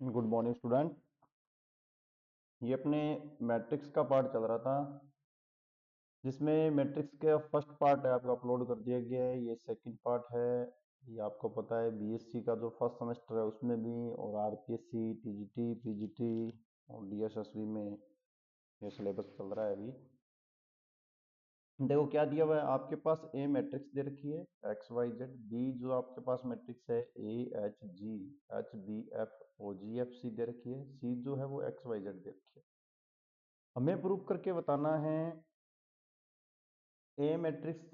Good morning student. ये अपने matrix का पार्ट चल रहा था जिसमें मैट्रिक्स का फर्स्ट पार्ट है आपका अपलोड कर दिया गया है। ये सेकंड पार्ट है। ये आपको पता है बीएससी का जो फर्स्ट सेमेस्टर है उसमें भी, और आरपीएससी, टीजीटी, पीजीटी और डीएसएसबी में ये सिलेबस चल रहा है अभी। देखो क्या दिया हुआ है आपके पास। ए मैट्रिक्स दे रखी है एक्स वाई जेड। बी जो आपके पास मैट्रिक्स है A H G H B F O G F C दे रखी है। सी जो है वो एक्स वाई जेड दे रखी है। हमें प्रूव करके बताना है ए मैट्रिक्स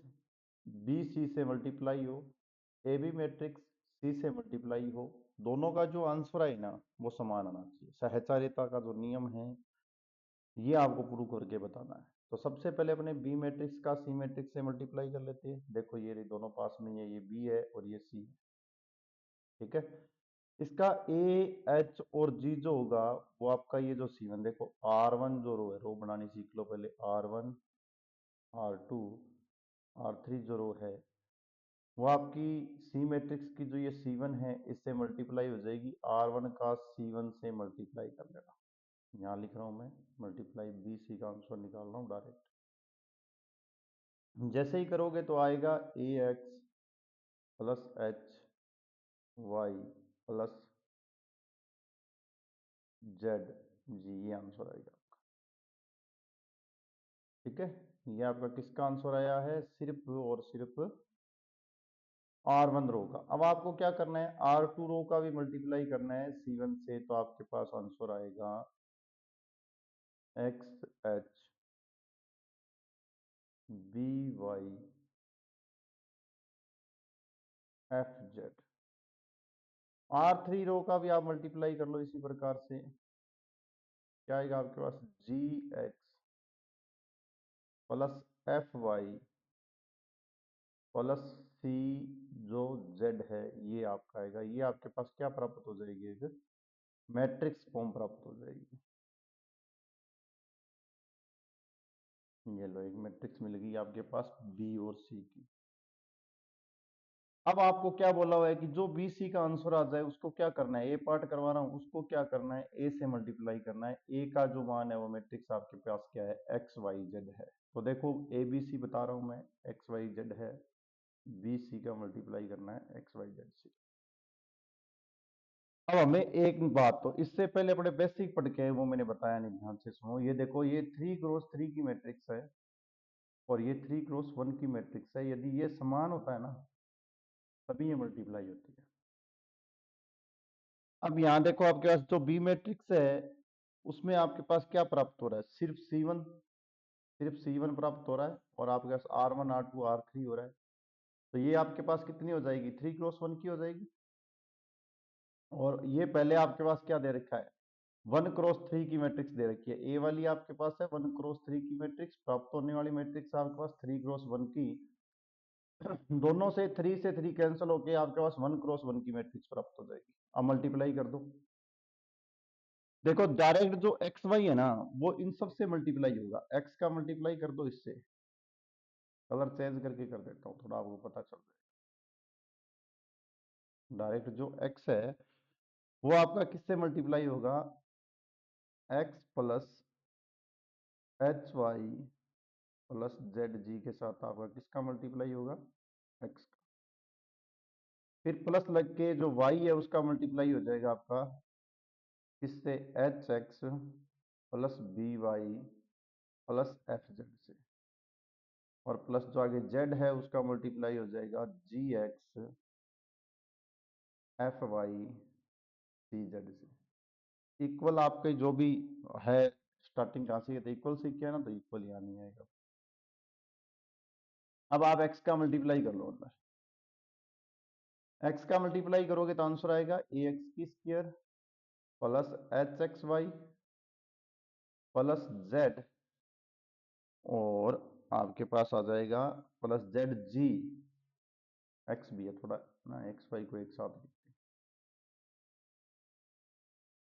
बी सी से मल्टीप्लाई हो, ए बी मैट्रिक्स सी से मल्टीप्लाई हो, दोनों का जो आंसर है ना वो समान आना चाहिए। सहचारिता का जो नियम है ये आपको प्रूव करके बताना है। तो सबसे पहले अपने बी मैट्रिक्स का सी मैट्रिक्स से मल्टीप्लाई कर लेते हैं। देखो ये दोनों पास में है, ये बी है और ये सी है। ठीक है। इसका ए एच और जी जो होगा वो आपका ये जो सी वन, देखो आर वन जो रो है, रो बनानी सीख लो पहले। R one, R two, R three जो रो है वो आपकी सी मैट्रिक्स की जो ये सी वन है इससे मल्टीप्लाई हो जाएगी। आर वन का सी वन से मल्टीप्लाई कर लेना। यहाँ लिख रहा हूँ मैं मल्टीप्लाई, बी सी का आंसर निकाल रहा हूँ डायरेक्ट। जैसे ही करोगे तो आएगा A X plus H Y plus Z G, ये आंसर आएगा आपका। ठीक है। ये आपका किसका आंसर आया है? सिर्फ और सिर्फ आर वन रो का। अब आपको क्या करना है, आर टू रो का भी मल्टीप्लाई करना है सी वन से। तो आपके पास आंसर आएगा X H B Y F Z. R three row का भी आप मल्टीप्लाई कर लो इसी प्रकार से। क्या आएगा आपके पास? G X plus F Y plus C जो जेड है ये आपका आएगा। ये आपके पास क्या प्राप्त हो जाएगी? एक मैट्रिक्स फॉर्म प्राप्त हो जाएगी। ये लो, एक मैट्रिक्स मिल गई आपके पास बी और सी की। अब आपको क्या बोला हुआ है कि जो बी सी का आंसर आ जाए उसको क्या करना है? ए पार्ट करवा रहा हूं, उसको क्या करना है? ए से मल्टीप्लाई करना है। ए का जो मान है वो मैट्रिक्स आपके पास क्या है? एक्स वाई जेड है। तो देखो ए बी सी बता रहा हूं मैं, एक्स वाई जेड है। बी सी का मल्टीप्लाई करना है एक्स वाई जेड से। अब हमें एक बात, तो इससे पहले अपने बेसिक पढ़ के वो मैंने बताया नहीं, ध्यान से सुनो। ये देखो ये 3x3 की मैट्रिक्स है और ये 3x1 की मैट्रिक्स है। यदि ये समान होता है ना तभी ये मल्टीप्लाई होती है। अब यहाँ देखो आपके पास जो बी मैट्रिक्स है उसमें आपके पास क्या प्राप्त हो रहा है? सिर्फ सी वन, सिर्फ सी वन प्राप्त हो रहा है और आपके पास R one, R two, R three हो रहा है। तो ये आपके पास कितनी हो जाएगी? 3x1 की हो जाएगी। और ये पहले आपके पास क्या दे रखा है? 1x3 की मैट्रिक्स दे रखी है। ए वाली आपके पास है 1x3 की मैट्रिक्स। प्राप्त होने वाली मैट्रिक्स आपके पास 3x1 की। दोनों से 3 कैंसिल होके आपके पास 1x1 की मैट्रिक्स प्राप्त हो जाएगी। अब मल्टीप्लाई कर दो। देखो डायरेक्ट जो एक्स वाई है ना वो इन सब से मल्टीप्लाई होगा। एक्स का मल्टीप्लाई कर दो इससे। कलर चेंज करके कर देता हूँ थोड़ा आपको पता चल जाएगा। डायरेक्ट जो एक्स है वो आपका किससे मल्टीप्लाई होगा? X plus H Y plus Z G के साथ आपका किसका मल्टीप्लाई होगा? एक्स का। फिर प्लस लग के जो वाई है उसका मल्टीप्लाई हो जाएगा आपका किससे? H X plus B Y plus F Z से। और प्लस जो आगे जेड है उसका मल्टीप्लाई हो जाएगा G X F Y C Z से। इक्वल आपके जो भी है स्टार्टिंग कहाँ से, तो इक्वल से किया ना तो इक्वल यहाँ नहीं आएगा। अब आप एक्स का मल्टीप्लाई कर लो अंदर। एक्स का मल्टीप्लाई करोगे तो आंसर आएगा ए एक्स की square plus H X Y plus Z, और आपके पास आ जाएगा प्लस जेड जी। एक्स भी है थोड़ा ना, एक्स वाई को एक साथ लिखते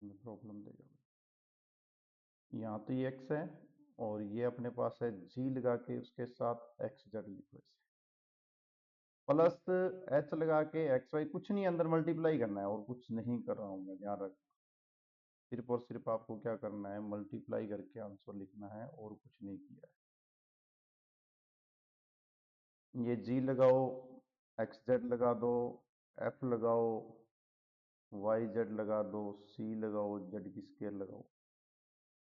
हैं, प्रॉब्लम देगा। यहाँ तो ये एक्स है और ये अपने पास है जी लगा के उसके साथ एक्स जेड लिखो इसे। प्लस एच लगा के एक्स वाई, कुछ नहीं अंदर मल्टीप्लाई करना है और कुछ नहीं कर रहा हूँ मैं, ध्यान रख। सिर्फ और सिर्फ आपको क्या करना है, मल्टीप्लाई करके आंसर लिखना है और कुछ नहीं किया है। ये जी लगाओ, एक्स जेड लगा दो, एफ लगाओ, वाई जेड लगा दो, सी लगाओ, जेड की स्क्वायर लगाओ।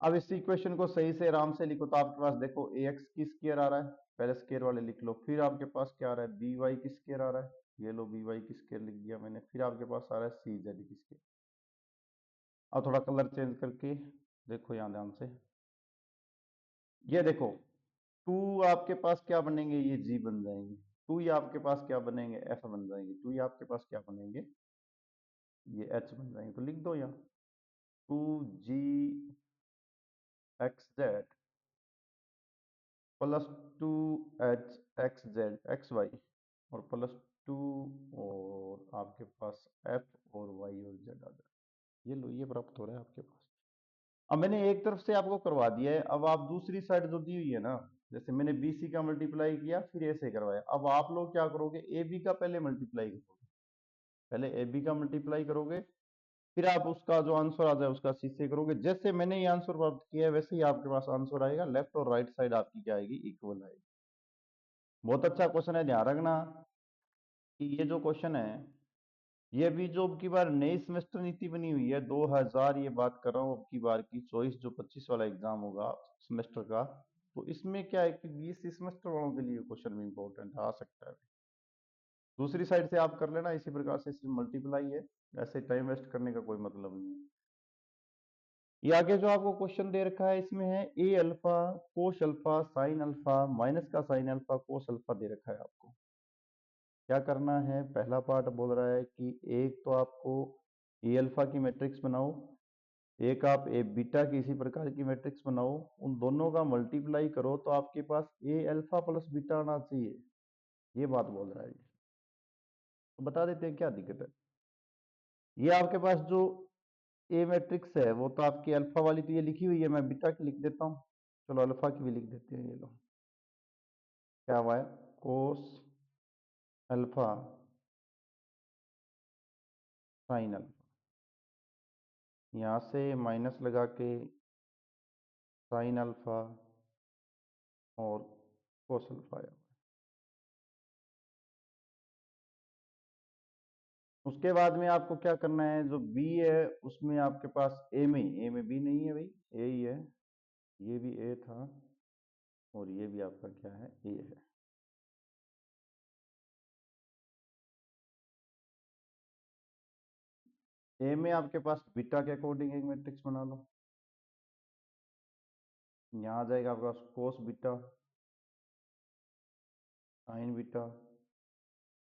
अब इस इक्वेशन को सही से आराम से लिखो तो आपके पास देखो ए एक्स की स्क्वायर आ रहा है, पहले स्क्वायर वाले लिख लो, फिर आपके पास क्या आ रहा है, बी वाई की स्क्वायर आ रहा है, ये लो बी वाई की स्क्वायर लिख दिया मैंने, फिर आपके पास आ रहा है सी जेड की स्क्वायर। अब थोड़ा कलर चेंज करके देखो यहाँ ध्यान से, ये देखो टू आपके पास क्या बनेंगे, ये जी बन जाएंगे, टू ये आपके पास क्या बनेंगे, एफ बन जाएंगे, टू ये आपके पास क्या बनेंगे, ये एच बन जाएंगे। तो लिख दो यहाँ two G X Z plus two H X Z X Y और प्लस टू और आपके पास एफ और वाई और जेड आ जाए। ये लो ये प्राप्त हो रहा है आपके पास। अब मैंने एक तरफ से आपको करवा दिया है, अब आप दूसरी साइड जो दी हुई है ना, जैसे मैंने बी सी का मल्टीप्लाई किया फिर ए से करवाया, अब आप लोग क्या करोगे, ए बी का पहले मल्टीप्लाई करोगे, पहले ए बी का मल्टीप्लाई करोगे, फिर आप उसका जो आंसर आ जाए उसका सी से करोगे। जैसे मैंने ये आंसर प्राप्त किया है वैसे ही आपके पास आंसर आएगा, लेफ्ट और राइट साइड आपकी क्या आएगी, इक्वल आएगी। बहुत अच्छा क्वेश्चन है, ध्यान रखना कि ये जो क्वेश्चन है ये भी जो अब की बार नई सेमेस्टर नीति बनी हुई है 2000, ये बात कर रहा हूँ अब की बार की 24 जो 25 वाला एग्जाम होगा सेमेस्टर का, तो इसमें क्या है कि 20 सेमेस्टर वालों के लिए क्वेश्चन भी इंपॉर्टेंट आ सकता है। दूसरी साइड से आप कर लेना इसी प्रकार से, सिर्फ मल्टीप्लाई है, ऐसे टाइम वेस्ट करने का कोई मतलब नहीं है। ये आगे जो आपको क्वेश्चन दे रखा है इसमें है A alpha cos alpha sine alpha minus का साइन अल्फा कोस अल्फा दे रखा है आपको। क्या करना है, पहला पार्ट बोल रहा है कि एक तो आपको ए अल्फा की मैट्रिक्स बनाओ, एक आप ए बीटा की इसी प्रकार की मैट्रिक्स बनाओ, उन दोनों का मल्टीप्लाई करो तो आपके पास ए अल्फा प्लस बीटा आना चाहिए, ये बात बोल रहा है। तो बता देते हैं क्या दिक्कत है। ये आपके पास जो ए मैट्रिक्स है वो तो आपकी अल्फा वाली तो ये लिखी हुई है, मैं बीटा की लिख देता हूँ, चलो अल्फा की भी लिख देते हैं। ये लो क्या हुआ है, कोस अल्फा साइन अल्फा, यहाँ से माइनस लगा के साइन अल्फा और कोस अल्फा आया। उसके बाद में आपको क्या करना है, जो बी है उसमें आपके पास ए में बी नहीं है भाई, ए ही है, ये भी ए था और ये भी आपका क्या है, ए है। ए में आपके पास बीटा के अकॉर्डिंग एक मैट्रिक्स बना लो, यहाँ आ जाएगा आपका कोस बीटा साइन बीटा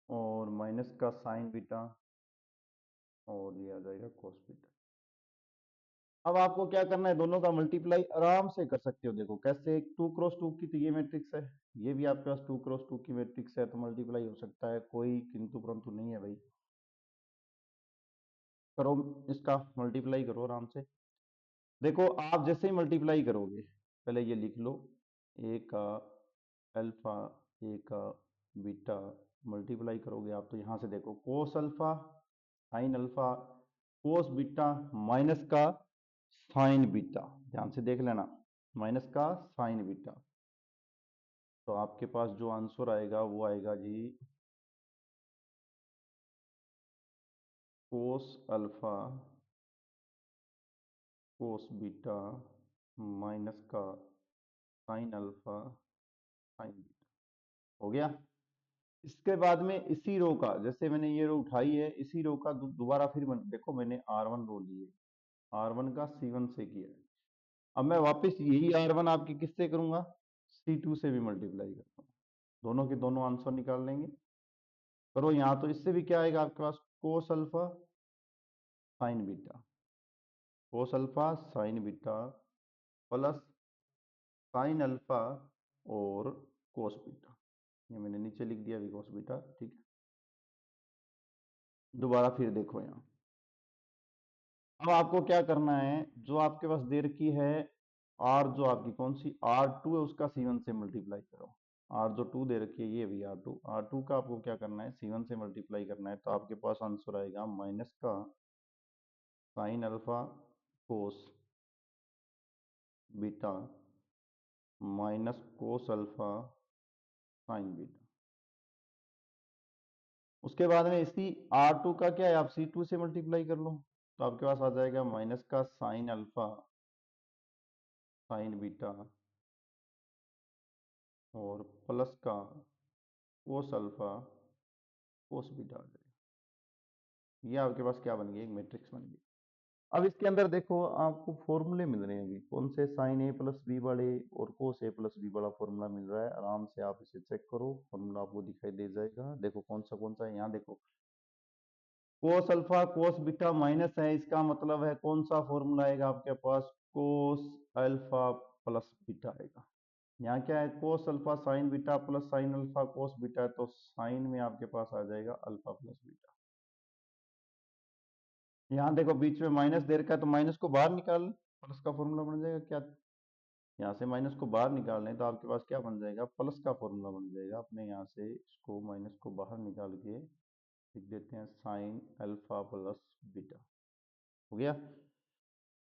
और माइनस का साइन बीटा और ये आ जाएगा कोस बीटा। अब आपको क्या करना है, दोनों का मल्टीप्लाई आराम से कर सकते हो, देखो कैसे, टू क्रॉस टू की तो ये मैट्रिक्स है, ये भी आपके पास टू क्रॉस टू की मैट्रिक्स है, तो मल्टीप्लाई हो सकता है, कोई किंतु परंतु नहीं है भाई। करो इसका मल्टीप्लाई करो आराम से। देखो आप जैसे ही मल्टीप्लाई करोगे, पहले ये लिख लो, ए का अल्फा ए का बीटा, मल्टीप्लाई करोगे आप तो यहाँ से देखो कोस alpha sine alpha cos beta minus का साइन बीटा, ध्यान से देख लेना, माइनस का साइन बीटा, तो आपके पास जो आंसर आएगा वो आएगा G cos alpha cos beta minus का साइन अल्फा साइन बीटा, हो गया। इसके बाद में इसी रो का, जैसे मैंने ये रो उठाई है, इसी रो का दोबारा फिर देखो मैंने R1 रो ली है, R1 का C1 से किया है, अब मैं वापस यही R1 आपकी किससे करूंगा, C2 से भी मल्टीप्लाई करता हूँ, दोनों के दोनों आंसर निकाल लेंगे। करो यहाँ, तो इससे भी क्या आएगा आपके पास, cos alpha sine beta, cos alpha sine beta plus sine alpha और कोस बीटा, ये मैंने नीचे लिख दिया अभी कोस बीटा, ठीक है। दोबारा फिर देखो यहाँ, अब आपको क्या करना है, जो आपके पास दे रखी है आर, जो आपकी कौन सी R2 है उसका C1 से मल्टीप्लाई करो, आर जो टू दे रखी है ये भी R2 का आपको क्या करना है, C1 से मल्टीप्लाई करना है, तो आपके पास आंसर आएगा माइनस का sine alpha cos beta minus cos alpha sine beta. उसके बाद में इसी R2 का क्या है, आप C2 से मल्टीप्लाई कर लो तो आपके पास आ जाएगा माइनस का साइन अल्फा साइन बीटा और प्लस का कोस अल्फा कोस बीटा आ जाएगा। ये आपके पास क्या बन गई, एक मैट्रिक्स बन गई। अब इसके अंदर देखो आपको फॉर्मूले मिल रहे हैं अभी कौन से, साइन ए प्लस बी बड़े और कोस ए प्लस बी बड़ा फॉर्मूला मिल रहा है। आराम से आप इसे चेक करो, फॉर्मूला आपको दिखाई दे जाएगा। देखो कौन सा है, यहाँ देखो कोस अल्फा कोस बीटा माइनस है, इसका मतलब है कौन सा फॉर्मूला आएगा आपके पास, कोस अल्फा प्लस बीटा आएगा। यहाँ क्या है, कोस alpha sine beta plus sine alpha cos beta है, तो साइन में आपके पास आ जाएगा अल्फा प्लस बीटा। यहाँ देखो बीच में माइनस दे रखा है तो माइनस को बाहर निकाल, प्लस का फॉर्मूला बन जाएगा। क्या यहाँ से माइनस को बाहर निकाल लें तो आपके पास क्या बन जाएगा, प्लस का फॉर्मूला बन जाएगा। अपने यहाँ से इसको माइनस को बाहर निकाल के लिख देते हैं साइन अल्फा प्लस बीटा, हो गया।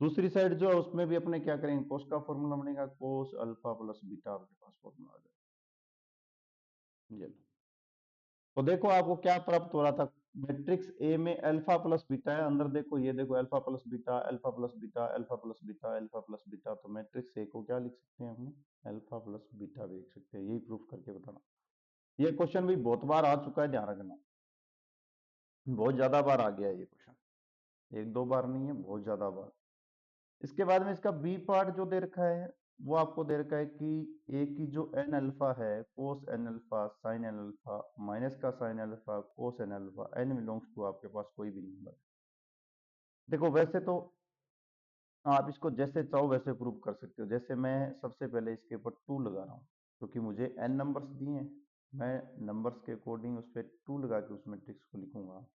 दूसरी साइड जो है उसमें भी अपने क्या करेंगे, कोस का फॉर्मूला बनेगा, कोस अल्फा प्लस बीटा आपके पास फॉर्मूला आ जाएगा। ये तो देखो आपको क्या प्राप्त हो रहा था, मैट्रिक्स ए में अल्फा प्लस बीटा है, अंदर देखो ये देखो alpha plus beta alpha plus beta alpha plus beta alpha plus beta, तो मैट्रिक्स ए को क्या लिख सकते हैं अपने, अल्फा प्लस बीटा भी लिख सकते हैं। यही प्रूफ करके बताना। ये क्वेश्चन भी बहुत बार आ चुका है, ध्यान रखना, बहुत ज्यादा बार आ गया है ये क्वेश्चन, एक दो बार नहीं है, बहुत ज्यादा बार। इसके बाद में इसका बी पार्ट जो दे रखा है वो आपको दे रखा है कि ए की जो एन अल्फा है cos N alpha sine N alpha minus का sine alpha cos N alpha N belongs to आपके पास कोई भी नंबर। देखो वैसे तो आप इसको जैसे चाहो वैसे प्रूव कर सकते हो। जैसे मैं सबसे पहले इसके ऊपर 2 लगा रहा हूँ क्योंकि मुझे एन नंबर्स दिए हैं, मैं नंबर्स के अकॉर्डिंग उस पर 2 लगा के उस मैट्रिक्स को लिखूंगा।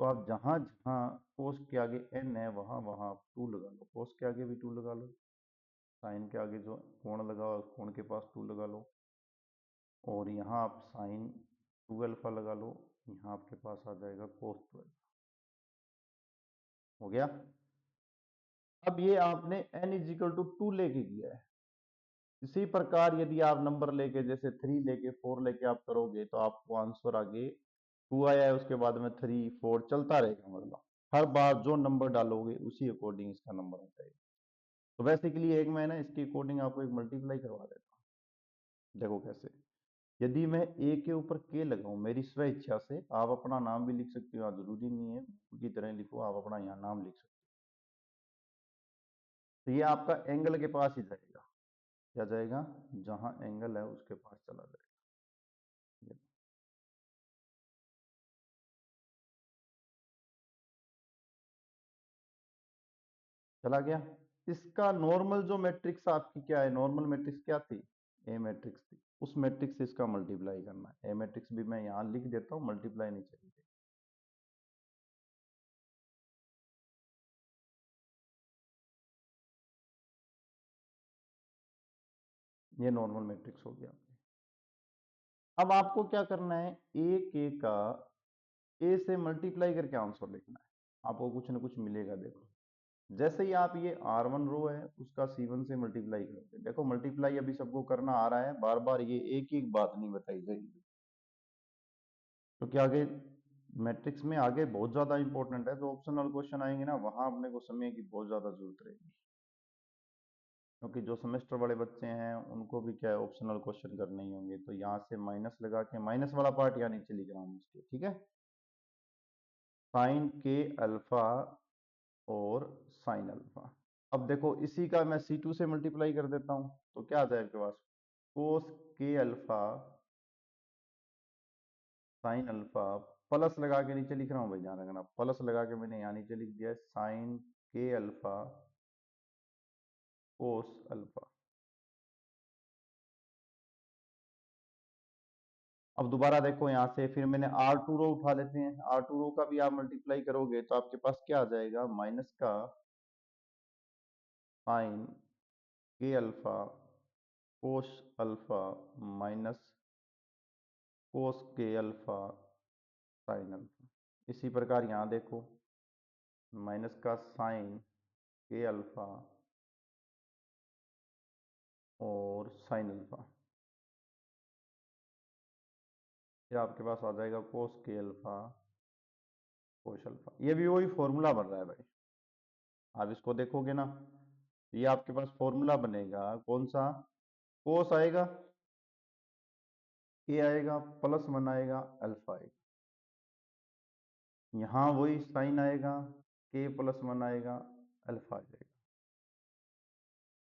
तो आप जहां जहां कोस के आगे एन है वहां वहां आप 2 लगा लो, कोस के आगे भी 2 लगा लो, साइन के आगे जो कोण लगा उस कोण के पास 2 लगा लो, और यहाँ आप साइन 2 अल्फा लगा लो, यहाँ आपके पास आ जाएगा कोस 2 अल्फा, हो गया। अब ये आपने n इजिकल टू 2 लेके किया है। इसी प्रकार यदि आप नंबर लेके जैसे 3 लेके 4 लेके आप करोगे तो आपको आंसर आगे 2 आया है, उसके बाद में 3 4 चलता रहेगा, मतलब हर बार जो नंबर डालोगे उसी अकॉर्डिंग इसका नंबर आ जाएगा। तो बेसिकली एक मैं ना इसके अकॉर्डिंग आपको एक मल्टीप्लाई करवा देता हूँ। देखो कैसे, यदि मैं ए के ऊपर के लगाऊं मेरी स्व इच्छा से, आप अपना नाम भी लिख सकते हो, जरूरी नहीं है की तरह लिखो, आप अपना यहाँ नाम लिख सकते हो। तो ये आपका एंगल के पास ही जाएगा, क्या जाएगा, जहां एंगल है उसके पास चला जाएगा। ये चला गया। इसका नॉर्मल जो मैट्रिक्स आपकी क्या है, नॉर्मल मैट्रिक्स क्या थी, ए मैट्रिक्स थी, उस मैट्रिक्स से इसका मल्टीप्लाई करना है। ए मैट्रिक्स भी मैं यहाँ लिख देता हूँ, मल्टीप्लाई नहीं चाहिए। ये नॉर्मल मैट्रिक्स हो गया। अब आपको क्या करना है, ए के का ए से मल्टीप्लाई करके आंसर लिखना है, आपको कुछ ना कुछ मिलेगा। देखो जैसे ही आप ये R1 रो है उसका C1 से मल्टीप्लाई करते हैं, देखो मल्टीप्लाई अभी सबको करना आ रहा है, बार बार ये एक ही बात नहीं बताई जाएगी क्योंकि आगे मैट्रिक्स में आगे बहुत ज्यादा इंपॉर्टेंट है। जो ऑप्शनल क्वेश्चन आएंगे ना वहां अपने को समय की बहुत ज्यादा जरूरत रहेगी, क्योंकि जो सेमेस्टर वाले बच्चे हैं उनको भी क्या है ऑप्शनल क्वेश्चन करने ही होंगे। तो यहाँ से माइनस लगा के, माइनस वाला पार्ट यहाँ नीचे लिख रहा हूँ इसके, ठीक है, साइन के अल्फा और साइन अल्फा। अब देखो इसी का मैं C2 से मल्टीप्लाई कर देता हूँ तो क्या आ जाए आपके पास, कोस के अल्फा साइन अल्फा, प्लस लगा के नीचे लिख रहा हूँ भाई, ध्यान रखना, प्लस लगा के मैंने यहाँ नीचे लिख दिया साइन के अल्फा कोस अल्फा। अब दोबारा देखो यहाँ से फिर मैंने R2 रो उठा लेते हैं, R2 रो का भी आप मल्टीप्लाई करोगे तो आपके पास क्या आ जाएगा, माइनस का साइन के alpha cos alpha minus cos के अल्फा साइन अल्फा। इसी प्रकार यहाँ देखो माइनस का साइन के अल्फा और साइन अल्फा। फिर आपके पास आ जाएगा कोस के अल्फा कोस अल्फा। ये भी वही फॉर्मूला बन रहा है भाई। आप इसको देखोगे ना, ये आपके पास फॉर्मूला बनेगा कौन सा, कोस आएगा, ए आएगा, प्लस वन आएगा, अल्फा आएगा। यहाँ वही साइन आएगा, के प्लस वन आएगा, अल्फा आ जाएगा।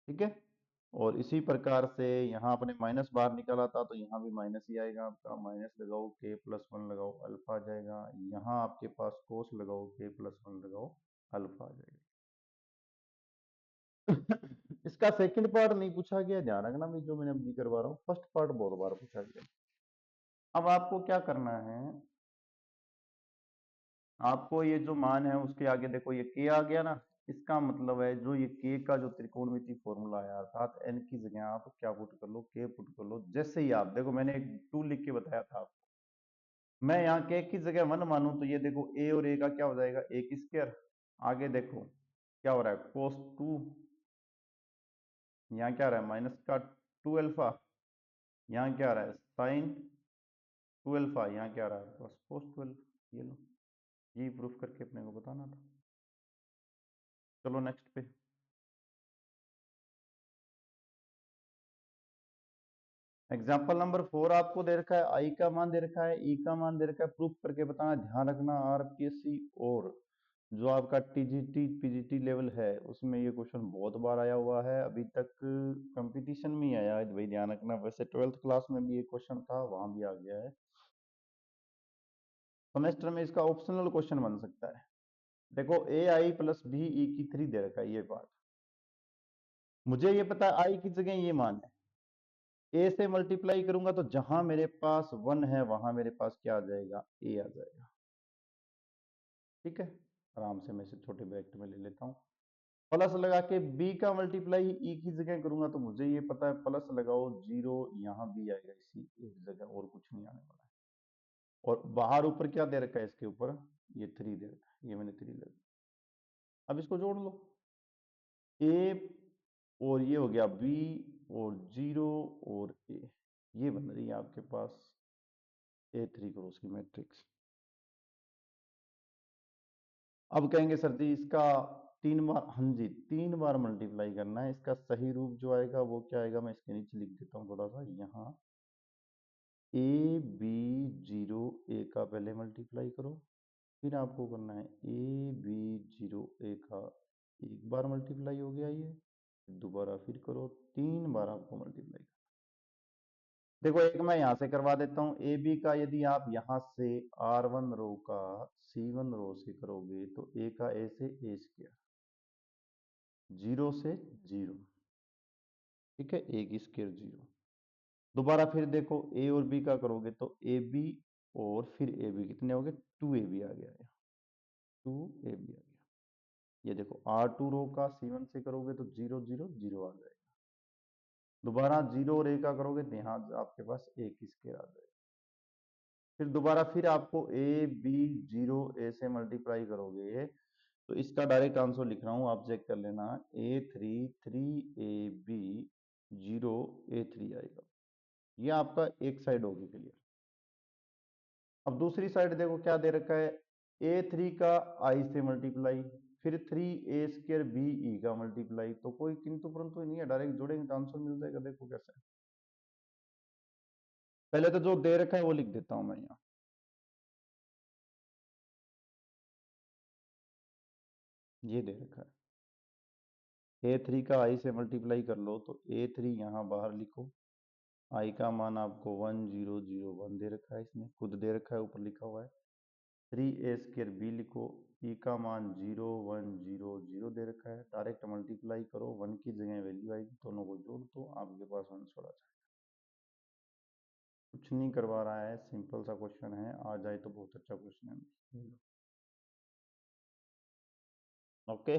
ठीक है। और इसी प्रकार से यहाँ अपने माइनस बाहर निकाला था तो यहाँ भी माइनस ही आएगा आपका। माइनस लगाओ, के प्लस वन लगाओ, अल्फा आ जाएगा। यहाँ आपके पास कोस लगाओ, के प्लस वन लगाओ, अल्फा आ जाएगा। इसका सेकंड पार्ट नहीं पूछा गया, ध्यान रखना भी, जो मैंने अभी करवा रहा हूँ फर्स्ट पार्ट बहुत बार पूछा गया। अब आपको क्या करना है, आपको ये जो मान है उसके आगे देखो ये के आ गया ना, इसका मतलब है जो ये के का जो त्रिकोणमिति फॉर्मूला है, अर्थात एन की जगह आप क्या पुट कर लो, के पुट कर लो। जैसे ही आप देखो, मैंने एक टूल लिख के बताया था आपको, मैं यहाँ के की जगह वन मानूं तो ये देखो ए और ए का क्या हो जाएगा, एक स्क्वायर। आगे देखो क्या हो रहा है, कोस टू, यहाँ क्या आ रहा है माइनस का टू अल्फा, यहाँ क्या आ रहा है साइन टू अल्फा, यहाँ क्या आ रहा है बस कोस टू अल्फा। ये लो, यही प्रूफ करके अपने को बताना था। चलो नेक्स्ट पे। एग्जाम्पल नंबर 4 आपको दे रखा है, आई का मान दे रखा है, ई का मान दे रखा है, प्रूफ करके बताना। ध्यान रखना आरपीएससी और जो आपका टीजीटी पीजीटी लेवल है उसमें ये क्वेश्चन बहुत बार आया हुआ है, अभी तक कंपटीशन में ही आया है भाई, ध्यान रखना। वैसे 12th क्लास में भी ये क्वेश्चन था, वहां भी आ गया है। सेमेस्टर में इसका ऑप्शनल क्वेश्चन बन सकता है। देखो ए आई प्लस बी ई की 3 दे रखा है, ये पार्ट मुझे ये पता है, आई की जगह ये मान है, ए से मल्टीप्लाई करूंगा तो जहां मेरे पास वन है वहां मेरे पास क्या आ जाएगा, ए आ जाएगा। ठीक है, आराम से मैं इसे छोटे ब्रैकेट में ले लेता हूँ। प्लस लगा के बी का मल्टीप्लाई ई की जगह करूंगा तो मुझे ये पता है, प्लस लगाओ जीरो, यहाँ बी आएगा इसी एक जगह, और कुछ नहीं आने वाला है। और बाहर ऊपर क्या दे रखा है, इसके ऊपर ये थ्री दे रखा है, ये मैंने थ्री लगा। अब इसको जोड़ लो, ए और ये हो गया बी और जीरो और ए, ये बन रही है आपके पास ए थ्री क्रॉस की मैट्रिक्स। अब कहेंगे सर जी इसका 3 बार, हाँ जी 3 बार मल्टीप्लाई करना है। इसका सही रूप जो आएगा वो क्या आएगा, मैं इसके नीचे लिख देता हूँ थोड़ा सा, यहाँ ए बी जीरो, ए का पहले मल्टीप्लाई करो, फिर आपको करना है ए बी जीरो, ए का एक बार मल्टीप्लाई हो गया ये, दोबारा फिर करो, 3 बार आपको मल्टीप्लाई। देखो एक मैं यहां से करवा देता हूं, ए बी का यदि आप यहां से R1 रो का C1 रो से करोगे तो ए का ए से ए स्क्वायर, जीरो से जीरो, ठीक है, एक स्क्वायर जीरो। दोबारा फिर देखो ए और बी का करोगे तो ए बी और फिर ए बी, कितने हो गए, टू ए बी आ गया, टू ए बी आ गया। ये देखो R2 रो का C1 से करोगे तो जीरो जीरो जीरो आ जाएगा। दोबारा जीरो और ए का करोगे तो यहाँ आपके पास एक स्क्वायर आ जाएगा। फिर दोबारा फिर आपको ए बी जीरो ए से मल्टीप्लाई करोगे तो इसका डायरेक्ट आंसर लिख रहा हूं, आप चेक कर लेना, A three three A B zero A three आएगा। ये आपका एक साइड होगी क्लियर। अब दूसरी साइड देखो क्या दे रखा है, ए थ्री का आई से मल्टीप्लाई, फिर थ्री ए स्क्र बी ई का मल्टीप्लाई, तो कोई किंतु परंतु नहीं है, डायरेक्ट जोड़ेंगे तो आंसर मिल जाएगा। देखो कैसे, पहले तो जो दे रखा है वो लिख देता हूं मैं यहाँ। ये दे रखा है ए थ्री का आई से मल्टीप्लाई कर लो तो ए थ्री यहाँ बाहर लिखो, आई का मान आपको 1001 दे रखा है, इसमें खुद दे रखा है, ऊपर लिखा हुआ है। थ्री ए स्क्र बी लिखो, ई का मान 0100 दे रखा है, डायरेक्ट मल्टीप्लाई करो, वन की जगह वैल्यू आएगी, दोनों को जोड़ दो, आपके पास आंसर आ जाएगा। कुछ नहीं करवा रहा है, सिंपल सा क्वेश्चन है, आ जाए तो बहुत अच्छा क्वेश्चन है। ओके।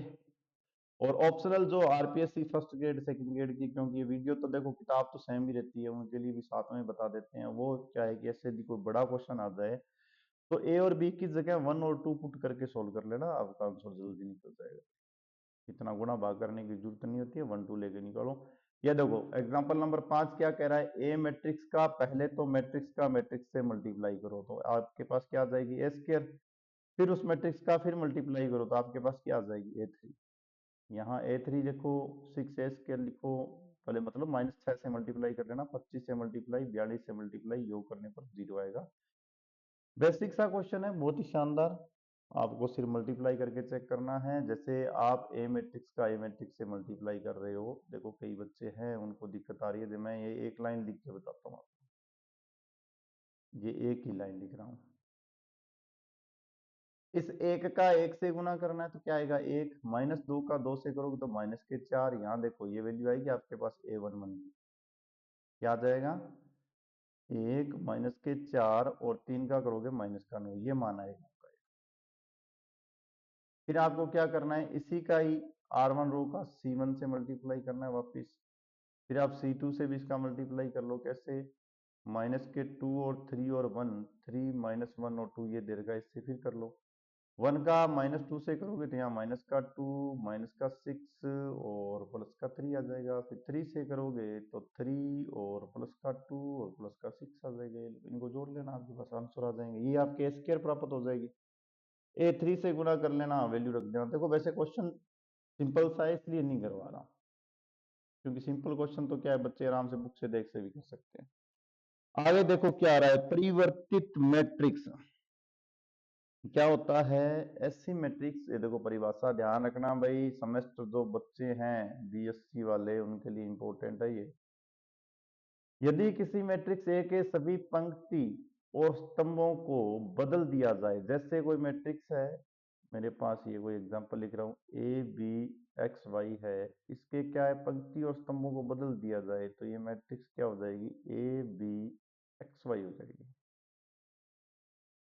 और ऑप्शनल जो RPSC first grade second grade की, क्योंकि ये वीडियो तो देखो किताब तो सेम ही रहती है, उनके लिए भी साथ में बता देते हैं। वो क्या है कि ऐसे यदि कोई बड़ा क्वेश्चन आ जाए तो ए और बी की जगह वन और टू पुट करके सोल्व कर लेना, आपका आंसर जल्दी निकल जाएगा। इतना गुणा भाग करने की जरूरत नहीं होती है, 1 2 लेके निकालो। ये देखो एग्जांपल नंबर 5 क्या कह रहा है, ए मैट्रिक्स का पहले तो मैट्रिक्स का मैट्रिक्स से मल्टीप्लाई करो तो आपके पास क्या आ जाएगी ए स्क्वायर, फिर उस मैट्रिक्स का फिर मल्टीप्लाई करो तो आपके पास क्या आ जाएगी ए3। यहाँ ए3 लिखो, 6 ए स्क्वायर लिखो, पहले मतलब -6 से मल्टीप्लाई कर लेना, 25 से मल्टीप्लाई, 42 से मल्टीप्लाई, योग करने पर 0 आएगा। बेसिक सा क्वेश्चन है, बहुत ही शानदार। आपको सिर्फ मल्टीप्लाई करके चेक करना है, जैसे आप ए मैट्रिक्स का ए मैट्रिक्स से मल्टीप्लाई कर रहे हो। देखो कई बच्चे हैं उनको दिक्कत आ रही है, मैं ये एक लाइन लिख के बताता हूँ आपको, ये एक ही लाइन लिख रहा हूँ। इस एक का एक से गुना करना है तो क्या आएगा, एक, -2 का 2 से करोगे तो -4। यहाँ देखो ये वैल्यू आएगी आपके पास a11 की, क्या आ जाएगा, 1 -4 और 3 का करोगे -9, ये मान आएगा। फिर आपको क्या करना है, इसी का ही R1 रो का C1 से मल्टीप्लाई करना है वापिस। फिर आप C2 से भी इसका मल्टीप्लाई कर लो, कैसे, -2 और 3 और 1, 3 -1 और 2 ये दे देगा, इससे फिर कर लो। 1 का -2 से करोगे तो यहाँ -2, -6 और +3 आ जाएगा। फिर 3 से करोगे तो 3 और +2 और +6 आ जाएगा। इनको जोड़ लेना, आपके पास आंसर आ जाएंगे, ये आपके स्क्वायर प्राप्त हो जाएगी। A3 से गुणा कर लेना, वैल्यू रख देना। देखो वैसे क्वेश्चन सिंपल सा है इसलिए नहीं करवा रहा, क्योंकि सिंपल क्वेश्चन तो क्या है, बच्चे आराम से बुक से देख से भी कर सकते हैं। आगे देखो क्या आ रहा है, परिवर्तित मैट्रिक्स क्या होता है, एससी मैट्रिक्स। ये देखो परिभाषा ध्यान रखना भाई, सेमेस्टर जो बच्चे हैं बीएससी वाले उनके लिए इंपॉर्टेंट है ये। यदि किसी मैट्रिक्स ए के सभी पंक्ति और स्तंभों को बदल दिया जाए, जैसे कोई मैट्रिक्स है, मेरे पास ये कोई एग्जांपल लिख रहा हूँ, ए बी एक्स वाई है, इसके क्या है, पंक्ति और स्तंभों को बदल दिया जाए तो ये मैट्रिक्स क्या हो जाएगी, ए बी एक्स वाई हो जाएगी।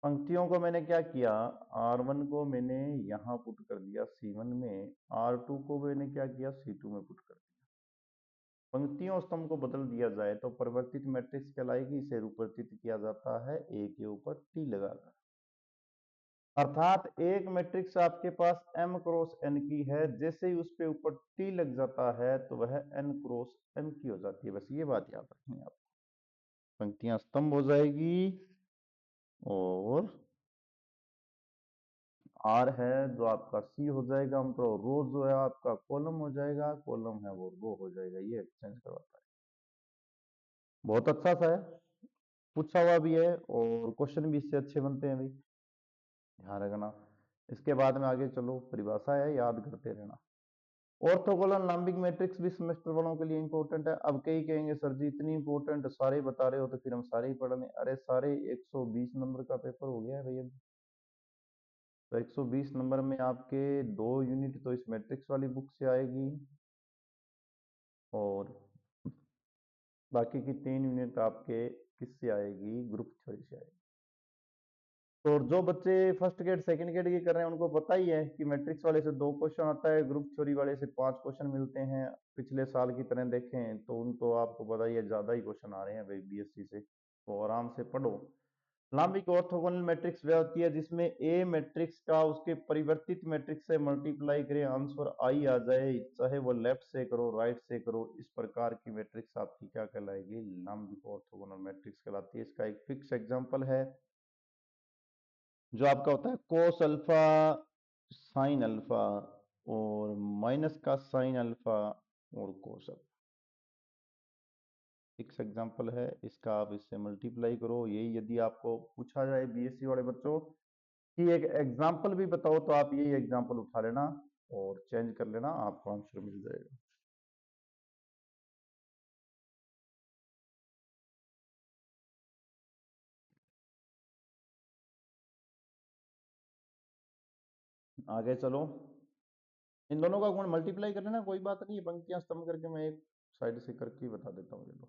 पंक्तियों को मैंने क्या किया, R1 को मैंने यहाँ पुट कर दिया C1 में, R2 को मैंने क्या किया, C2 में पुट कर दिया। पंक्तियों और स्तंभ को बदल दिया जाए तो परिवर्तित मैट्रिक्स कहलाएगी, इसे रूपांतरित किया जाता है ए के ऊपर टी लगाकर। अर्थात एक मैट्रिक्स आपके पास m क्रॉस n की है, जैसे ही उस पे ऊपर टी लग जाता है तो वह n क्रॉस m की हो जाती है। बस ये बात याद रखनी है आपको, पंक्तियां स्तंभ हो जाएगी और R है जो आपका C हो जाएगा, मतलब रो जो है आपका कॉलम हो जाएगा, कॉलम है वो रो हो जाएगा। ये एक्सचेंज करवाता है, बहुत अच्छा सा है, पूछा हुआ भी है और क्वेश्चन भी इससे अच्छे बनते हैं भाई, ध्यान रखना। इसके बाद में आगे चलो, परिभाषा है याद करते रहना। ऑर्थोगोनल लैम्बिक मैट्रिक्स भी सेमेस्टर वालों के लिए इंपॉर्टेंट है। अब कई कहेंगे सर जी इतनी इंपॉर्टेंट सारे बता रहे हो तो फिर हम सारे ही पढ़ लें। अरे सारे 120 नंबर का पेपर हो गया है भैया, तो 120 नंबर में आपके 2 यूनिट तो इस मैट्रिक्स वाली बुक से आएगी और बाकी की 3 यूनिट आपके किससे आएगी, ग्रुप थ्योरी से आएगी। तो जो बच्चे फर्स्ट गेट सेकंड गेट की कर रहे हैं उनको पता ही है कि मैट्रिक्स वाले से 2 क्वेश्चन आता है, ग्रुप थ्योरी वाले से 5 क्वेश्चन मिलते हैं। पिछले साल की तरह देखें तो उनको आपको पता ही है ज्यादा ही क्वेश्चन आ रहे हैं भाई बीएससी से, तो आराम से पढ़ो। लैम्बिक ऑर्थोगोनल मैट्रिक्स वह होती है जिसमें ए मैट्रिक्स का उसके परिवर्तित मैट्रिक्स से मल्टीप्लाई करें, आंसर आई आ जाए, चाहे वो लेफ्ट से करो राइट से करो, इस प्रकार की मैट्रिक्स आपकी क्या कहलाएगी, लैम्बिक ऑर्थोगोनल मैट्रिक्स कहलाती है। इसका एक फिक्स एग्जांपल है जो आपका होता है कोस अल्फा साइन अल्फा और माइनस का साइन अल्फा और कोस अल्फा, फिक्स एग्जांपल है इसका, आप इससे मल्टीप्लाई करो। यही यदि आपको पूछा जाए बीएससी वाले बच्चों कि एक एग्जाम्पल भी बताओ तो आप यही एग्जाम्पल उठा लेना और चेंज कर लेना, आपको आंसर मिल जाएगा। आगे चलो, इन दोनों का गुण मल्टीप्लाई कर लेना, कोई बात नहीं है, पंक्तियां स्तंभ करके मैं एक साइड से करके बता देता हूँ। चलो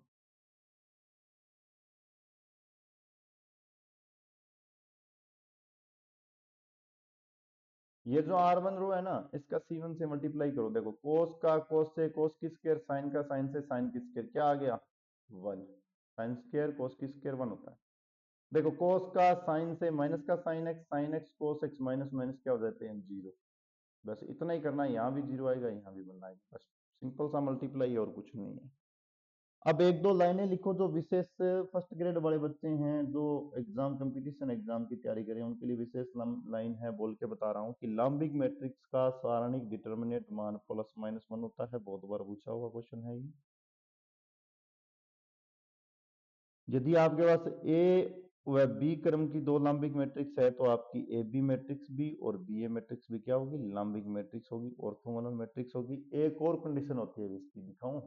ये जो R1 रो है ना, इसका C1 से मल्टीप्लाई करो। देखो कोस का कोस से कोस की स्क्वायर, साइन का साइन से साइन की स्क्वायर, क्या आ गया 1, साइन स्क्वायर कोस की स्क्वायर 1 होता है। देखो कोस का साइन से माइनस का sine x cos x minus minus क्या हो जाते हैं 0। बस इतना ही करना है, यहाँ भी जीरो आएगा, यहाँ भी बनना है, बस सिंपल सा मल्टीप्लाई और कुछ नहीं है। अब एक दो लाइनें लिखो जो विशेष फर्स्ट ग्रेड वाले बच्चे हैं जो एग्जाम कंपटीशन एग्जाम की तैयारी करें उनके लिए विशेष लाइन है, बोल के बता रहा हूँ कि लाम्बिक मैट्रिक्स का सारणिक डिटर्मिनेंट मान प्लस माइनस वन होता है। बहुत बार पूछा हुआ क्वेश्चन है ये। यदि आपके पास ए व बी क्रम की दो लाम्बिक मैट्रिक्स है तो आपकी ए बी मैट्रिक्स भी और बी ए मैट्रिक्स भी क्या होगी, लाम्बिक मैट्रिक्स होगी, ऑर्थोगोनल मैट्रिक्स होगी। एक और कंडीशन होती है इसकी, दिखाऊं?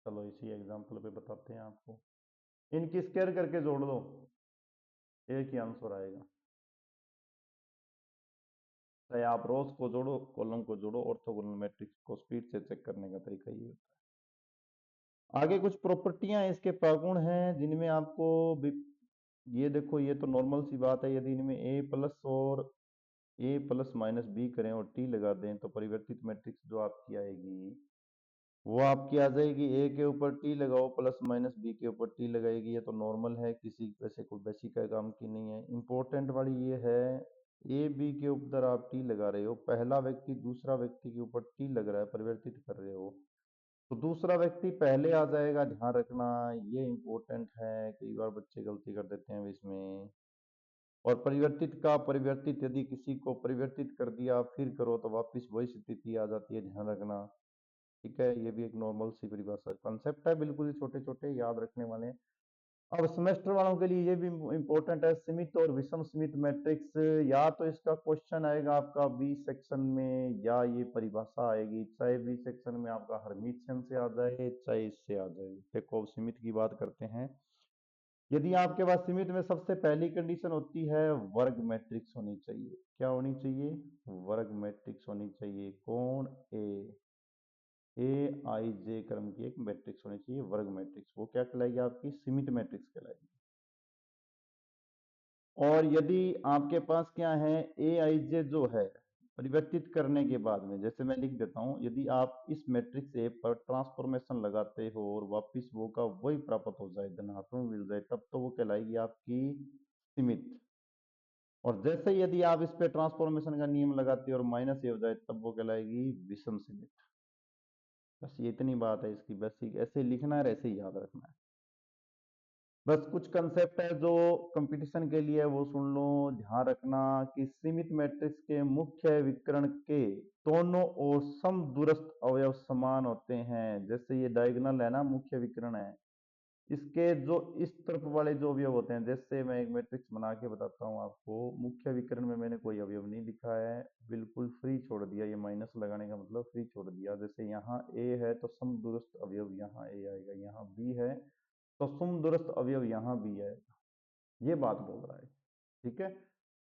चलो इसी एग्जांपल पे बताते हैं आपको। इनकी स्क्वायर करके जोड़ दो, एक ही आंसर आएगा। चाहे आप रोज को जोड़ो, कॉलम को जोड़ो, ऑर्थोगोनल मैट्रिक्स को स्पीड से चेक करने का तरीका ये होता है। आगे कुछ प्रॉपर्टियां इसके प्रगुण हैं जिनमें आपको ये देखो, ये तो नॉर्मल सी बात है, यदि इनमें ए प्लस और ए प्लस माइनस बी करें और टी लगा दें तो परिवर्तित मैट्रिक्स जो आपकी आएगी वो आपकी आ जाएगी। ए के ऊपर टी लगाओ प्लस माइनस बी के ऊपर टी लगाएगी, ये तो नॉर्मल है, किसी वैसे कोई बेसी का काम की नहीं है। इंपॉर्टेंट वाली ये है, ए बी के ऊपर आप टी लगा रहे हो, पहला व्यक्ति दूसरा व्यक्ति के ऊपर टी लग रहा है, परिवर्तित कर रहे हो, तो दूसरा व्यक्ति पहले आ जाएगा, ध्यान रखना, ये इंपॉर्टेंट है, कई बार बच्चे गलती कर देते हैं इसमें। और परिवर्तित का परिवर्तित, यदि किसी को परिवर्तित कर दिया फिर करो तो वापस वही स्थिति आ जाती है, ध्यान रखना। ठीक है, ये भी एक नॉर्मल सी परिभाषा कंसेप्ट है, बिल्कुल ही छोटे छोटे याद रखने वाले। अब सेमेस्टर वालों के लिए ये भी इंपॉर्टेंट है, सीमित और विषम सीमित मैट्रिक्स। या तो इसका क्वेश्चन आएगा आपका बी सेक्शन में या ये परिभाषा आएगी, चाहे बी सेक्शन में आपका हर्मिटियन से आ जाए चाहे इससे आ जाए। देखो सीमित की बात करते हैं। यदि आपके पास सीमित में सबसे पहली कंडीशन होती है वर्ग मैट्रिक्स होनी चाहिए। क्या होनी चाहिए? वर्ग मैट्रिक्स होनी चाहिए। कौन? ए आई जे क्रम की एक मैट्रिक्स होनी चाहिए, वर्ग मैट्रिक्स। वो क्या कहलाएगी? आपकी सीमित मैट्रिक्स कहलाएगी। और यदि आपके पास क्या है, ए आई जे जो है परिवर्तित करने के बाद में, जैसे मैं लिख देता हूं, यदि आप इस मैट्रिक्स ए पर ट्रांसफॉर्मेशन लगाते हो और वापिस वो का वही प्राप्त हो जाए, धनात्मक मिल जाए, तब तो वो कहलाएगी आपकी सीमित। और जैसे यदि आप इस पे ट्रांसफॉर्मेशन का नियम लगाते हो और माइनस ए हो जाए, तब वो कहलाएगी विषम सीमित। बस ये इतनी बात है इसकी, बस ऐसे लिखना है, ऐसे ही याद रखना है। बस कुछ कंसेप्ट है जो कंपटीशन के लिए, वो सुन लो, ध्यान रखना कि सीमित मैट्रिक्स के मुख्य विकर्ण के दोनों ओर समदूरस्थ अवयव समान होते हैं। जैसे ये डायगोनल है ना, मुख्य विकर्ण है, इसके जो इस तरफ वाले जो अवयव होते हैं, जैसे मैं एक मैट्रिक्स बना के बताता हूँ आपको, मुख्य विकर्ण में मैंने कोई अवयव नहीं लिखा है, बिल्कुल फ्री छोड़ दिया, ये माइनस लगाने का मतलब फ्री छोड़ दिया। जैसे यहाँ ए है तो समदूरस्थ अवयव यहाँ ए आएगा, यहाँ बी है तो समदूरस्थ अवयव यहाँ बी आएगा, ये बात बोल रहा है। ठीक है,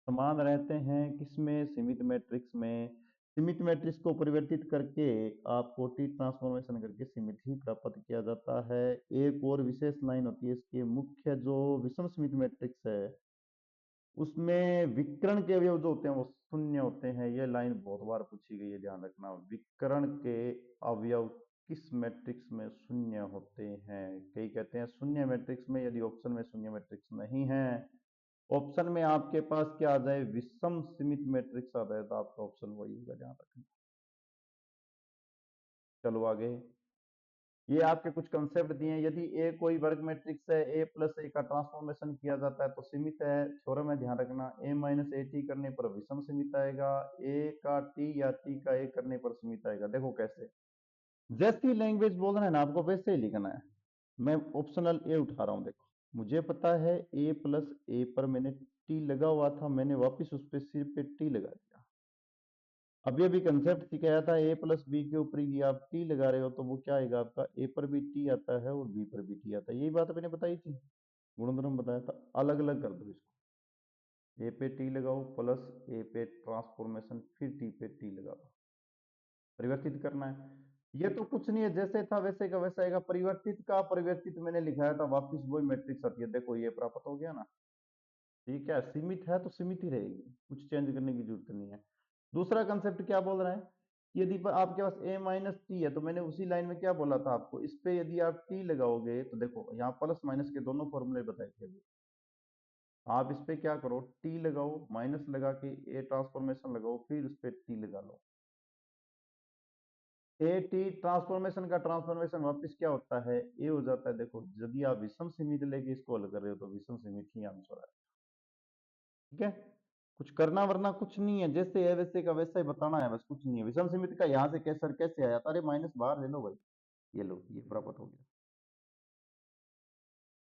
समान रहते हैं किसमें? सीमित मैट्रिक्स में। सीमित मैट्रिक्स को परिवर्तित करके आपको टी ट्रांसफॉर्मेशन करके सीमित ही प्राप्त किया जाता है। एक और विशेष लाइन होती है इसके, मुख्य जो विषम सीमित मैट्रिक्स है उसमें विकर्ण के अवयव जो होते हैं वो शून्य होते हैं। ये लाइन बहुत बार पूछी गई है, ध्यान रखना, विकर्ण के अवयव किस मैट्रिक्स में शून्य होते हैं? कई कहते हैं शून्य मैट्रिक्स में, यदि ऑप्शन में शून्य मैट्रिक्स नहीं है, ऑप्शन में आपके पास क्या आ जाए, विषम सीमित मैट्रिक्स आ जाए, तो आपका ऑप्शन वही होगा, ध्यान रखना। चलो आगे, ये आपके कुछ कंसेप्ट दिए हैं। यदि ए कोई वर्ग मैट्रिक्स है, ए प्लस ए का ट्रांसफॉर्मेशन किया जाता है तो सीमित है। थ्योरम में ध्यान रखना, ए माइनस ए टी करने पर विषम सीमित आएगा, ए का टी या टी का ए करने पर सीमित आएगा। देखो कैसे, जैसी लैंग्वेज बोल रहे हैं ना आपको वैसे ही लिखना है। मैं ऑप्शनल ए उठा रहा हूँ, देखो मुझे पता है ए प्लस ए पर मैंने टी लगा हुआ था, मैंने वापिस उस पर सिर पे टी लगा दिया। अभी अभी कंसेप्ट सिखाया था, ए प्लस बी के ऊपर भी आप टी लगा रहे हो तो वो क्या आएगा आपका, ए पर भी टी आता है और बी पर भी टी आता है। यही बात मैंने बताई थी, गुणधर्म बताया था। अलग अलग कर दो इसको, ए पे टी लगाओ प्लस ए पे ट्रांसफॉर्मेशन फिर टी पे टी लगाओ, परिवर्तित करना है। ये तो कुछ नहीं है, जैसे था वैसे का वैसा आएगा। परिवर्तित का परिवर्तित मैंने लिखाया था, वापिस वही मैट्रिक्स आती है। देखो ये प्राप्त हो गया ना। ठीक है, सीमित है तो सीमित ही रहेगी, कुछ चेंज करने की जरूरत नहीं है। दूसरा कंसेप्ट क्या बोल रहा है, यदि आपके पास a माइनस टी है तो मैंने उसी लाइन में क्या बोला था आपको, इस पे यदि आप t लगाओगे तो देखो यहाँ प्लस माइनस के दोनों फॉर्मूले बताए थे अभी। आप इस पे क्या करो, टी लगाओ, माइनस लगा के ए ट्रांसफॉर्मेशन लगाओ, फिर उस पे टी लगा लो। ए टी ट्रांसफॉर्मेशन का ट्रांसफॉर्मेशन वापस क्या होता है, ए हो जाता है। देखो यदि आप विषम सीमित लेके इसको हल कर रहे हो तो विषम सीमित ही आंसर है। ठीक है, कुछ करना वरना कुछ नहीं है, जैसे है वैसे का वैसा ही बताना है, बस कुछ नहीं है। विषम सीमित का यहाँ से कैसर कैसे आया था, अरे माइनस बाहर ले लो भाई, ये लो, ये बराबर हो गया।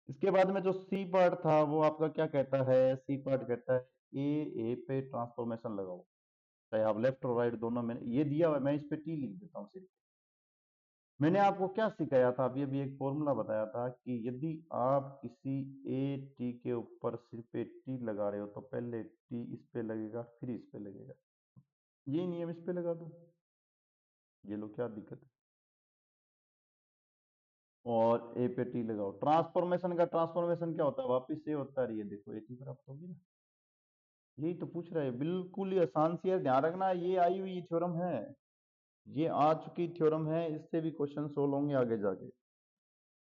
इसके बाद में जो सी पार्ट था वो आपका क्या कहता है, सी पार्ट कहता है ए पे ट्रांसफॉर्मेशन लगाओ, चाहे आप लेफ्ट और राइट दोनों में, ये दिया हुआ है, मैं इस पे टी लिख देता हूँ सिर्फ। मैंने आपको क्या सिखाया था, अभी अभी एक फॉर्मूला बताया था कि यदि आप किसी ए टी के ऊपर सिर्फ ए टी लगा रहे हो तो पहले टी इस पे लगेगा फिर इस पे लगेगा, ये नियम इस पे लगा दो, ये लो, क्या दिक्कत है। और ए पे टी लगाओ, ट्रांसफॉर्मेशन का ट्रांसफॉर्मेशन क्या होता है, वापिस से होता है, ये देखो ए टी प्राप्त होगी ना, यही तो पूछ रहा है, बिल्कुल ही आसान सी है, ध्यान रखना ये आई हुई थ्योरम है, ये आ चुकी थ्योरम है, इससे भी क्वेश्चन सोल्व होंगे आगे जाके।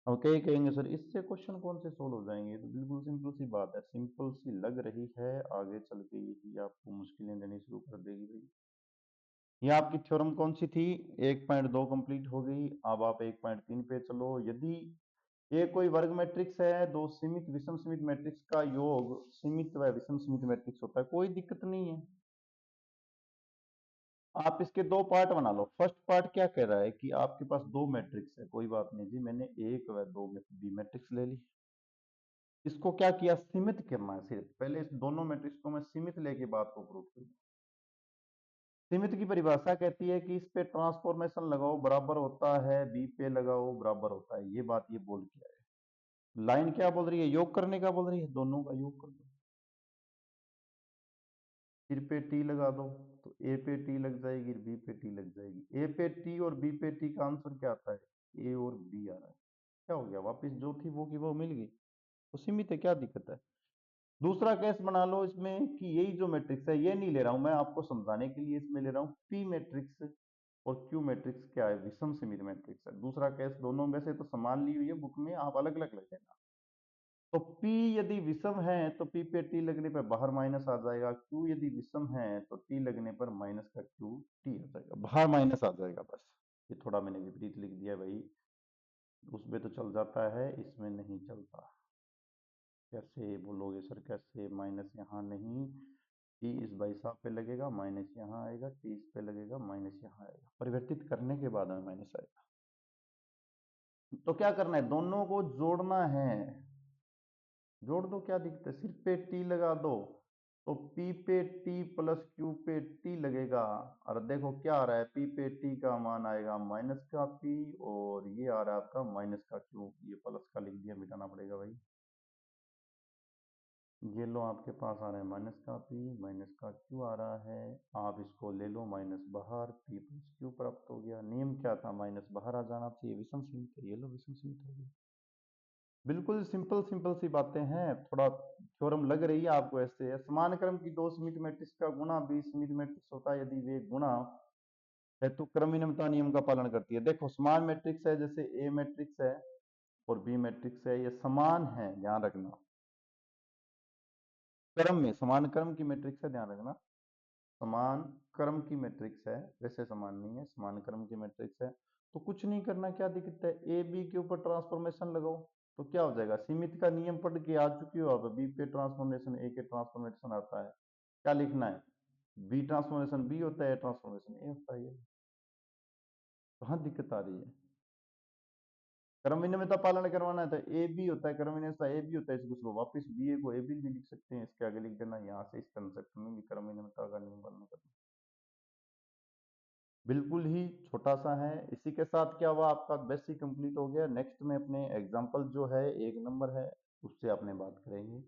अब कई कहेंगे सर इससे क्वेश्चन कौन से सोल्व हो जाएंगे, तो बिल्कुल सिंपल सी बात है, सिंपल सी लग रही है, आगे चल के यही आपको मुश्किलें देनी शुरू कर देगी भाई। ये आपकी थ्योरम कौन सी थी, 1.2 कंप्लीट हो गई, अब आप 1.3 पे चलो। यदि ये कोई वर्ग मैट्रिक्स है, दो सीमित विषम सीमित मैट्रिक्स का योग सीमित व विषम सीमित मैट्रिक्स होता है, कोई दिक्कत नहीं है। आप इसके दो पार्ट बना लो। फर्स्ट पार्ट क्या कह रहा है कि आपके पास दो मैट्रिक्स है, कोई बात नहीं जी, मैंने एक व दो बी मैट्रिक्स ले ली, इसको क्या किया, सीमित करना है सिर्फ, पहले इस दोनों मैट्रिक्स को मैं सीमित लेके बात को प्रूव करूँ। सीमित की परिभाषा कहती है कि इस पे ट्रांसफॉर्मेशन लगाओ बराबर होता है बी पे लगाओ बराबर होता है, ये बात ये बोल के आए। लाइन क्या बोल रही है, योग करने का बोल रही है, दोनों का योग कर दो, फिर पे टी लगा दो, तो ए पे टी लग जाएगी, बी पे टी लग जाएगी। ए पे टी और बी पे टी का आंसर क्या आता है, ए और बी आ रहा है, क्या हो गया, वापस जो थी वो की वो मिल गई, तो सीमित है, क्या दिक्कत है। दूसरा केस बना लो इसमें कि यही जो मैट्रिक्स है, ये नहीं ले रहा हूं मैं, आपको समझाने के लिए इसमें ले रहा हूं पी मैट्रिक्स और क्यू मैट्रिक्स क्या है, विषम सीमित मैट्रिक्स है। दूसरा केस, दोनों में से तो समान ली हुई है बुक में, आप अलग अलग लग लेना। तो P यदि विषम है तो P पे T लगने पर बाहर माइनस आ जाएगा, Q यदि विषम है तो T लगने पर माइनस का Q T आ जाएगा, बाहर माइनस आ जाएगा बस। ये थोड़ा मैंने विपरीत लिख दिया भाई, उसमें तो चल जाता है, इसमें नहीं चलता। कैसे बोलोगे सर, कैसे, माइनस यहाँ नहीं, टी इस भाई साहब पे लगेगा, माइनस यहाँ आएगा, टी इस पे लगेगा, माइनस यहाँ आएगा, परिवर्तित करने के बाद में माइनस आएगा। तो क्या करना है, दोनों को जोड़ना है, जोड़ दो, क्या दिक्कत है, सिर्फ पे टी लगा दो, तो पी पे टी प्लस क्यू पे टी लगेगा, और देखो क्या आ रहा है, पी पे टी का मान आएगा माइनस का पी, और ये आ रहा है आपका माइनस का क्यू, ये प्लस का लिख दिया, मिटाना पड़ेगा भाई। ये लो, आपके पास आ रहा है माइनस का पी, माइनस का क्यू आ रहा है, आप इसको ले लो माइनस बाहर, पी प्लस क्यू प्राप्त हो गया। नियम क्या था, माइनस बाहर आ जाना चाहिए, विषम सीमित है, ये लो विषम सीमित हो गया। बिल्कुल सिंपल सिंपल सी बातें हैं, थोड़ा थ्योरम लग रही है आपको ऐसे है। समान क्रम की दो सीमित मैट्रिक्स का गुणा भी सीमित मैट्रिक्स होता है यदि वे गुणा हेतु क्रम विनिमयता नियम का पालन करती है। देखो समान मैट्रिक्स है, जैसे ए मैट्रिक्स है और बी मैट्रिक्स है, ये समान है, ध्यान रखना, क्रम में समान क्रम की मैट्रिक्स है, ध्यान रखना, समान क्रम की मैट्रिक्स है, वैसे समान नहीं है, समान क्रम की मैट्रिक्स है, तो कुछ नहीं करना, क्या दिक्कत है, ए बी के ऊपर ट्रांसफॉर्मेशन लगाओ, तो क्या हो जाएगा, सीमित का नियम पढ़ के आ चुकी हो आप, बी पे ट्रांसफॉर्मेशन ए के ट्रांसफॉर्मेशन आता है, क्या लिखना है, बी ट्रांसफॉर्मेशन बी होता है, ट्रांसफॉर्मेशन ए होता है, कहाँ दिक्कत आ रही है। क्रम विनिमयता पालन करवाना है तो ए बी होता है, क्रम विनिमयता ए बी होता है, इसको वापस बी ए को ए बी भी लिख सकते हैं, इसके आगे लिख देना, यहाँ से इस कंसेप्ट में भी क्रम विनिमयता का नियम पालन करना, बिल्कुल ही छोटा सा है। इसी के साथ क्या हुआ, आपका बेसिक कंप्लीट हो गया। नेक्स्ट में अपने एग्जांपल जो है 1 नंबर है, उससे अपने बात करेंगे।